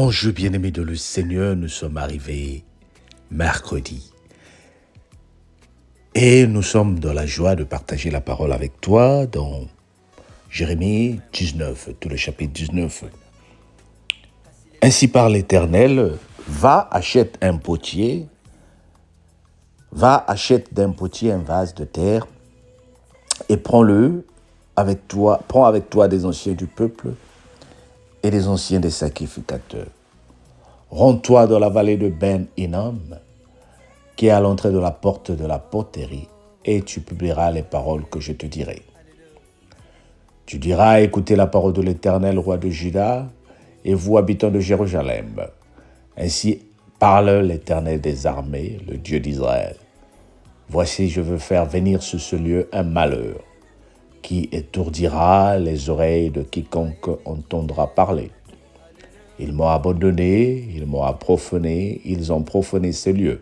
Bonjour bien-aimés de le Seigneur, nous sommes arrivés mercredi et nous sommes dans la joie de partager la parole avec toi dans Jérémie 19, tout le chapitre 19. Ainsi parle l'Éternel, va achète d'un potier un vase de terre et prends avec toi des anciens du peuple et des anciens des sacrificateurs. Rends-toi dans la vallée de Ben-Hinnom, qui est à l'entrée de la porte de la poterie, et tu publieras les paroles que je te dirai. Tu diras, écoutez la parole de l'Éternel, roi de Juda, et vous, habitants de Jérusalem. Ainsi parle l'Éternel des armées, le Dieu d'Israël. Voici, je veux faire venir sur ce lieu un malheur, qui étourdira les oreilles de quiconque entendra parler. Ils m'ont abandonné, ils m'ont profané, ils ont profané ce lieu.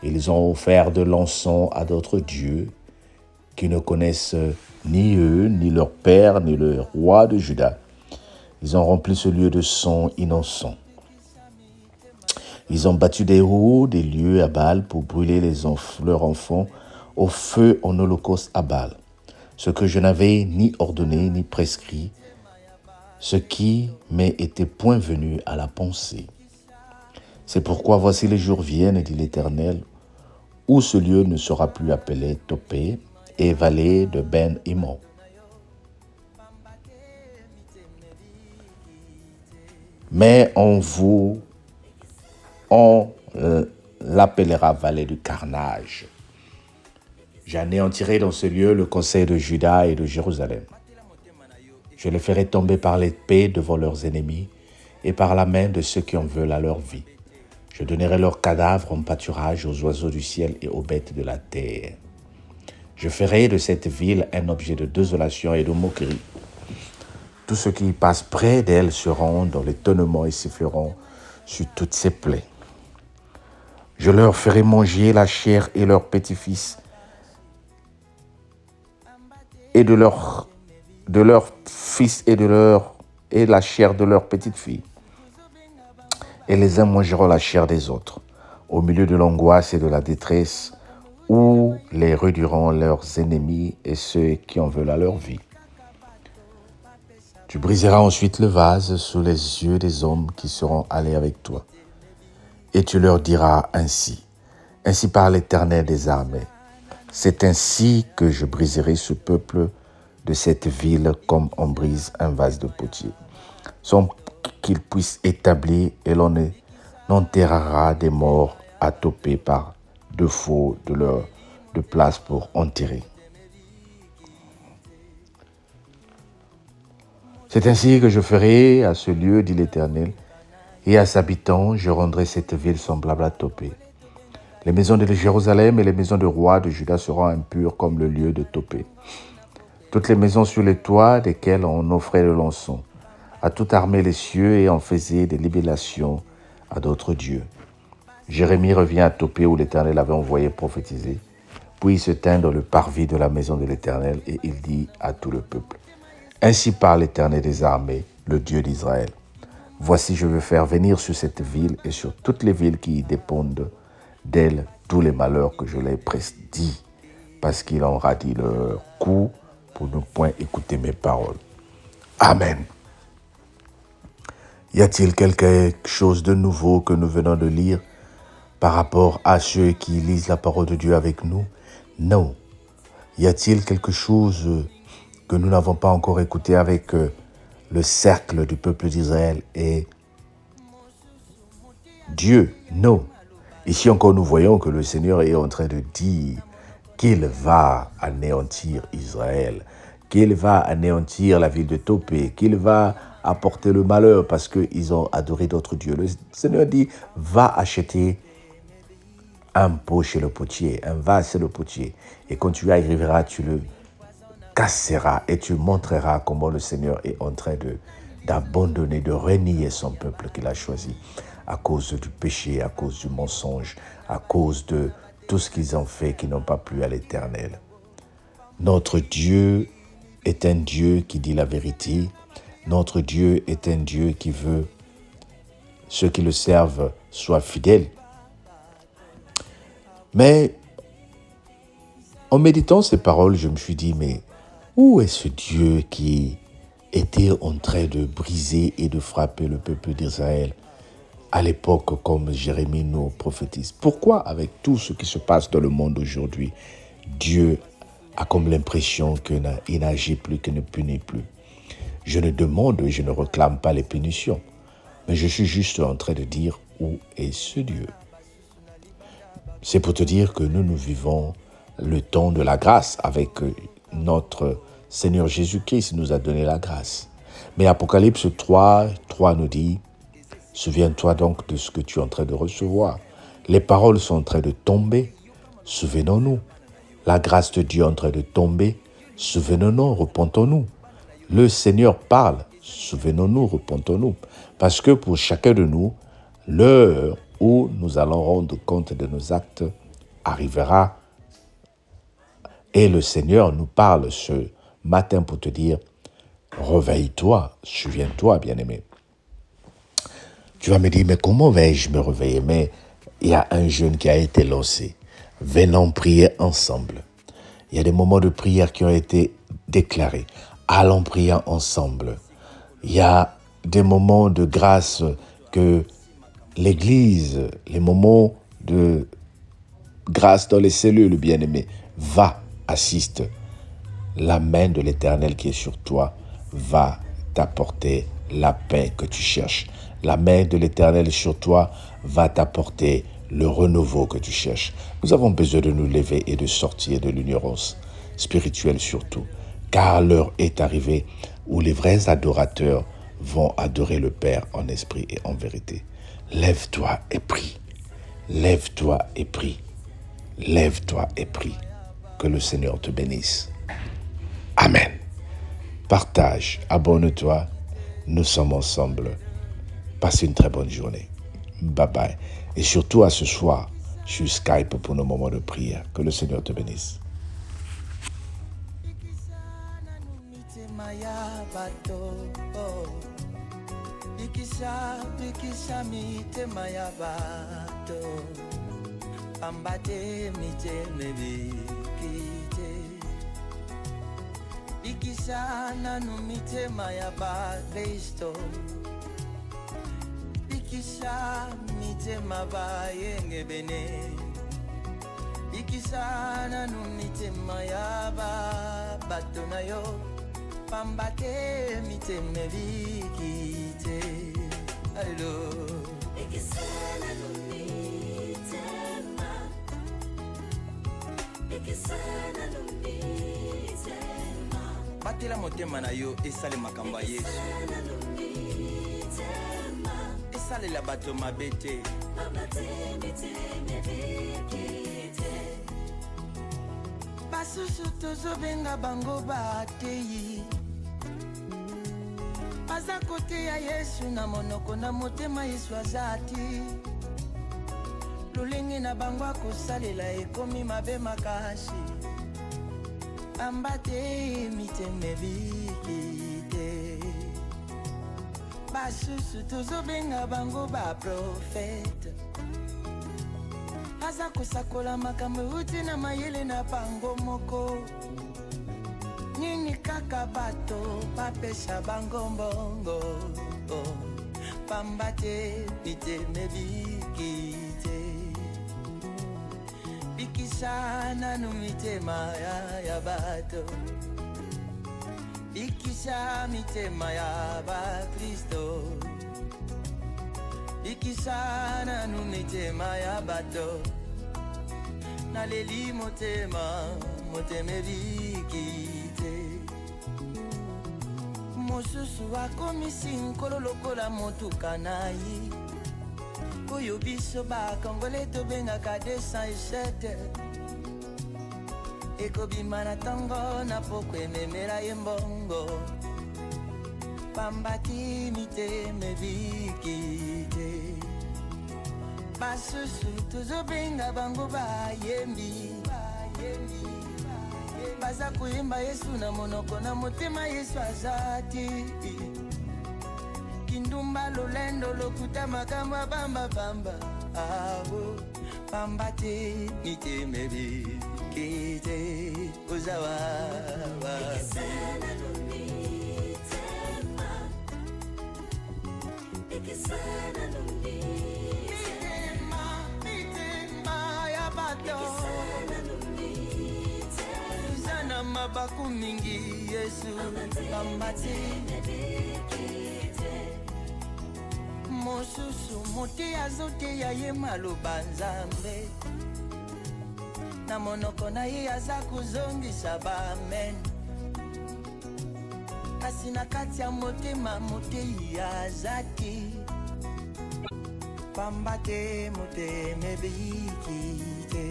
Ils ont offert de l'encens à d'autres dieux qui ne connaissent ni eux, ni leur père, ni le roi de Juda. Ils ont rempli ce lieu de sons innocents. Ils ont battu des roues, des lieux à Baal pour brûler leurs enfants au feu en holocauste à Baal. Ce que je n'avais ni ordonné ni prescrit, ce qui m'est été point venu à la pensée. C'est pourquoi voici les jours viennent, dit l'Éternel, où ce lieu ne sera plus appelé Topé et vallée de Ben-Hinnom. Mais on l'appellera vallée du carnage. J'anéantirai dans ce lieu le conseil de Juda et de Jérusalem. Je les ferai tomber par l'épée devant leurs ennemis et par la main de ceux qui en veulent à leur vie. Je donnerai leurs cadavres en pâturage aux oiseaux du ciel et aux bêtes de la terre. Je ferai de cette ville un objet de désolation et de moquerie. Tous ceux qui passent près d'elle seront dans l'étonnement et siffleront sur toutes ses plaies. Je leur ferai manger la chair et leurs petits-fils et de leurs fils et la chair de leurs petites filles. Et les uns mangeront la chair des autres, au milieu de l'angoisse et de la détresse, où les réduiront leurs ennemis et ceux qui en veulent à leur vie. Tu briseras ensuite le vase sous les yeux des hommes qui seront allés avec toi. Et tu leur diras ainsi parle l'Éternel des armées. C'est ainsi que je briserai ce peuple de cette ville comme on brise un vase de potier, sans qu'ils puissent établir, et l'on enterrera des morts à toper par défaut de place pour enterrer. C'est ainsi que je ferai à ce lieu, dit l'Éternel, et à ses habitants, je rendrai cette ville semblable à Topé. Les maisons de Jérusalem et les maisons de rois de Juda seront impures comme le lieu de Topé. Toutes les maisons sur les toits desquelles on offrait le l'encens, à tout armer les cieux et on faisait des libations à d'autres dieux. Jérémie revient à Topé où l'Éternel avait envoyé prophétiser. Puis il se tint dans le parvis de la maison de l'Éternel et il dit à tout le peuple, ainsi parle l'Éternel des armées, le Dieu d'Israël. Voici, je veux faire venir sur cette ville et sur toutes les villes qui y dépendent d'elle tous les malheurs que je les prédis, parce qu'il en radit leur cou pour ne point écouter mes paroles. Amen. Y a-t-il quelque chose de nouveau que nous venons de lire par rapport à ceux qui lisent la parole de Dieu avec nous? Non. Y a-t-il quelque chose que nous n'avons pas encore écouté avec le cercle du peuple d'Israël et Dieu? Non. Ici encore, nous voyons que le Seigneur est en train de dire qu'il va anéantir Israël, qu'il va anéantir la ville de Topé, qu'il va apporter le malheur parce qu'ils ont adoré d'autres dieux. Le Seigneur dit, va acheter un pot chez le potier, un vase chez le potier. Et quand tu y arriveras, tu le casseras et tu montreras comment le Seigneur est en train d'abandonner, de renier son peuple qu'il a choisi à cause du péché, à cause du mensonge, à cause de tout ce qu'ils ont fait qui n'ont pas plu à l'Éternel. Notre Dieu est un Dieu qui dit la vérité. Notre Dieu est un Dieu qui veut ceux qui le servent soient fidèles. Mais en méditant ces paroles, je me suis dit, mais où est ce Dieu qui était en train de briser et de frapper le peuple d'Israël à l'époque comme Jérémie nous prophétise? Pourquoi, avec tout ce qui se passe dans le monde aujourd'hui, Dieu a comme l'impression qu'il n'agit plus, qu'il ne punit plus? Je ne demande et je ne réclame pas les punitions, mais je suis juste en train de dire où est ce Dieu. C'est pour te dire que nous vivons le temps de la grâce avec notre Seigneur Jésus-Christ nous a donné la grâce. Mais Apocalypse 3 nous dit, souviens-toi donc de ce que tu es en train de recevoir. Les paroles sont en train de tomber, souvenons-nous. La grâce de Dieu est en train de tomber, souvenons-nous, repentons-nous. Le Seigneur parle, souvenons-nous, repentons-nous. Parce que pour chacun de nous, l'heure où nous allons rendre compte de nos actes arrivera. Et le Seigneur nous parle ce matin pour te dire, réveille-toi, souviens-toi, bien-aimé. Tu vas me dire, mais comment vais-je me réveiller? Mais il y a un jeûne qui a été lancé. Venons prier ensemble. Il y a des moments de prière qui ont été déclarés. Allons prier ensemble. Il y a des moments de grâce que l'Église, les moments de grâce dans les cellules, bien-aimé, va, assiste. La main de l'Éternel qui est sur toi va t'apporter la paix que tu cherches. La main de l'Éternel sur toi va t'apporter le renouveau que tu cherches. Nous avons besoin de nous lever et de sortir de l'ignorance spirituelle surtout, car l'heure est arrivée où les vrais adorateurs vont adorer le Père en esprit et en vérité. Lève-toi et prie. Lève-toi et prie. Lève-toi et prie. Que le Seigneur te bénisse. Amen. Partage, abonne-toi. Nous sommes ensemble. Passe une très bonne journée. Bye bye. Et surtout à ce soir, sur Skype pour nos moments de prière. Que le Seigneur te bénisse. Ikisana numitema ya ba Kristo, ikisa mitema ba yenge bene, ikisana numitema ya ba batona yo, pambate miteme vikite, allo. Ikisana numitema, ikisana numitema. Batela motema na yo esale makambo ya Yesu. Esale la bato mabete. Basusu tozobenga bango bateyi. Baza kote ya Yesu na monoko na motema Yesu azati. Lolenge na bango akosalela ekomi mabe makasi. Ambate miteme vikite. Basusu tozobenga bango ba profete. Aza kosakola makambo uti na mayele na bango moko. Nini kaka bato bapesa bango mbongo. Pambate miteme vikite. Ikisana numitema ya bato, ikisa mitema ya ba Kristo, ikisana numitema ya bato, naleli motema moteme vikite. Mosusu akomisi nkolo lokola motuka nayi. Oyo biso ba Kongole tobengaka 207. Ekobima na tango na poko ememela ye mbongo. Pambati miteme vikite. Basusu tozobenga bango bayembi. Baza kuyemba Yesu na monoko na motema Yesu azati. kindumba lolendo lokuta makambo bamba bamba awo bamba te mitemebi kite uzawa mitema ya bato uzana mabaku mingi Yesu bamba te mosusu mote azote ya ye maloba Nzambe na monoko na ye aza kozongisa bamen kasi na kati ya motema motei aza te pamba te motema ebiki te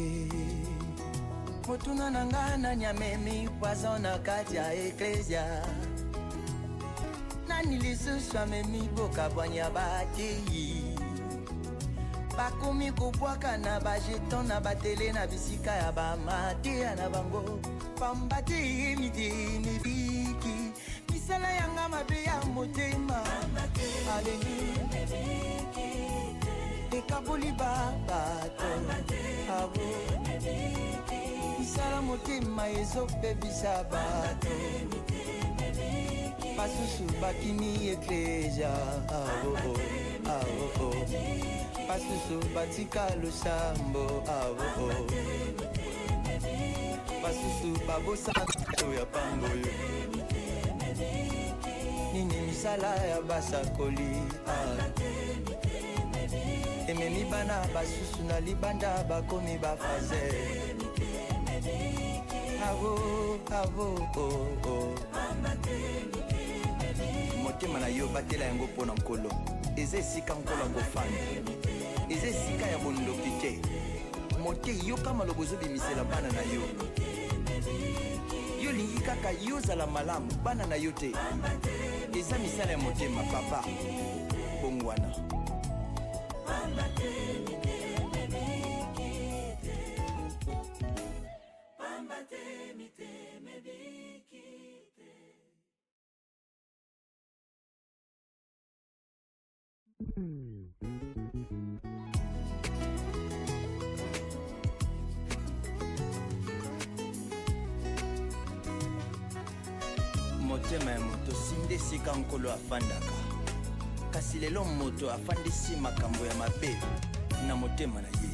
motuna na nga nani amemi poison na kati ya eklesia nani lisusu amemi bokabwanya batei bakomi kobwaka na bajeton na batele na bisika ya bamateya na bango pamba te mitema ebiki misala yanga mabe ya motema aleli ekaboli babato abo misala motema ezopebisa bato basusu bakini eklesia basusu batika losambo basusu babosa ya pangoyo nini misala ya basakoli ememi bana basusu na libanda bakomi bafaze motema na yo batela yango mpona nkolo eza esika nkolo akofanda eza esika ya bondoki te motei yoka maloba ozobimisela bana na yo yo lingi kaka yozala malamu bana na yo te eza misala ya motema papa bongwana motema ya moto sinde esika nkolo afandaka kasi lelo moto afandisi makambo ya mabe na motema na ye